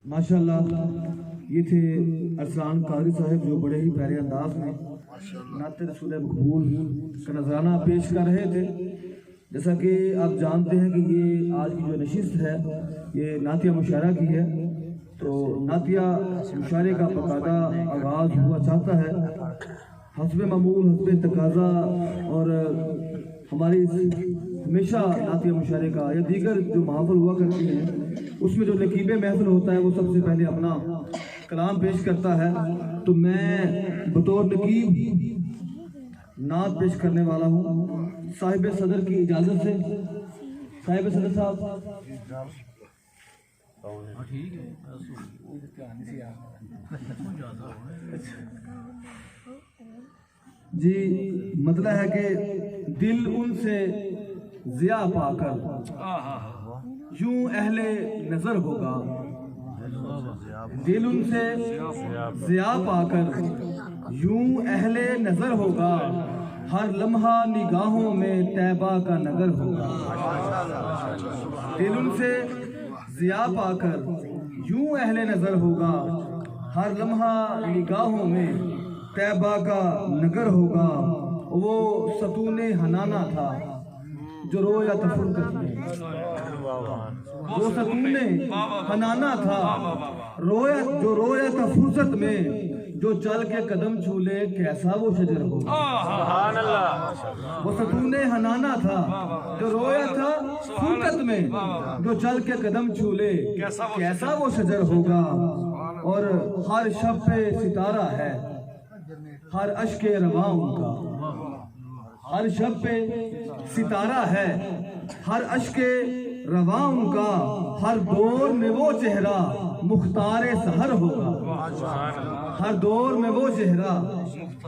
माशाल्लाह ये थे अरसलान कारी साहब जो बड़े ही प्यारे अंदाज में नात रसूल मकबूल का नजराना पेश कर रहे थे। जैसा कि आप जानते हैं कि ये आज की जो नशिस्त है ये नातिया मुशायरा की है, तो नातिया मुशायरे का बाकायदा आगाज़ हुआ चाहता है हस्ब मामूल हस्ब तकाज़ा, और हमारी हमेशा नातिया मुशायरे का या दीगर जो महफिल हुआ करती हैं उसमें जो नकीब महफिल होता है वो सबसे पहले अपना कलाम पेश करता है। तो मैं बतौर नकीब नात पेश करने वाला हूँ साहिब सदर की इजाज़त से। साहिब सदर साहब जी, मतलब है कि दिल उनसे ज़िया पाकर यूं अहले नजर होगा, दिल उनसे ज़िया पाकर यूं अहले नजर होगा, हर लम्हा निगाहों में तैबा का नगर होगा। दिल उनसे ज़िया पाकर यूं अहले नजर होगा, हर लम्हा निगाहों में तैबा का नगर होगा। वो सतूने हनाना था जो रोया था फुर्सत में, वो सतूने हनाना था जो रोया था फुर्सत में, जो चल के कदम छूले कैसा वो शजर होगा। वो सतूने हनाना था जो रोया था फुर्सत में, जो चल के कदम छूले कैसा वो शजर होगा। और हर शब पे सितारा है, हर अश्के रवा उनका, हर शब पे सितारा है, हर अश्के रवा उनका, हर दौर में वो चेहरा मुख्तारे सहर होगा, हर दौर में वो चेहरा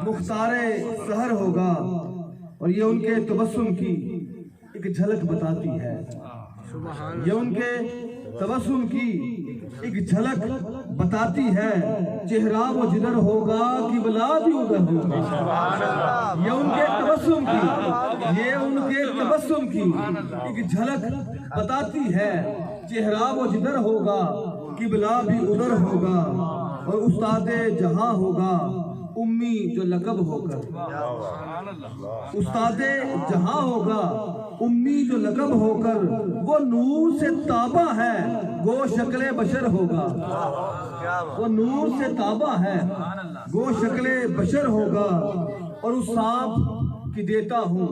मुख्तारे सहर होगा। और ये उनके तबस्सुम की एक झलक बताती है, ये उनके तबस्सुम की एक झलक बताती है, चेहरा वो जिधर होगा किबला भी उधर होगा। ये उनके तबस्सुम की, ये उनके तबस्सुम की एक झलक बताती है, चेहरा वो जिधर होगा किबला भी उधर होगा। और उस्तादे जहां होगा उम्मी जो लकब होकर, उस्तादे जहां होगा उम्मी जो लकब होकर, वो नूर से ताबा है गो शक्ले बशर होगा, वो नूर से ताबा है गो शक्ले बशर होगा। और उस सांप की देता हूँ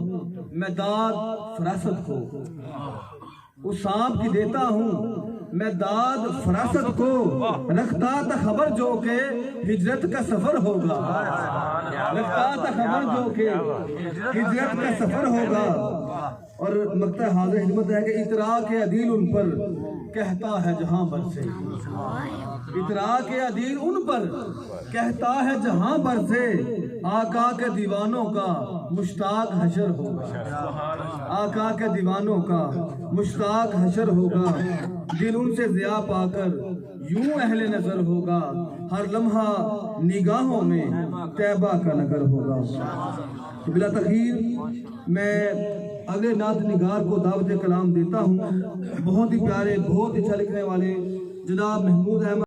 मैं दाद फरासत को, उस सांप की देता हूँ मैं दाद फरासत को, रखता था खबर जो के हिजरत का सफर होगा, रखता था खबर जो के हिजरत का सफर होगा। और मकता हाज़िर हिम्मत है कि इतरा के अदील उन पर कहता है जहां बर से, इतरा के अदील उन पर कहता है जहां बर से, आका के दीवानों का मुश्ताक हशर होगा, आका के दीवानों का मुश्ताक हशर होगा। दिल उनसे ज़िया पाकर यूं अहले नजर होगा, हर लम्हा निगाहों में तैबा का नगर होगा। तो बिला तखीर मैं अगले नात निगार को दावत कलाम देता हूँ। बहुत ही प्यारे, बहुत अच्छा लिखने वाले जनाब महमूद अहमद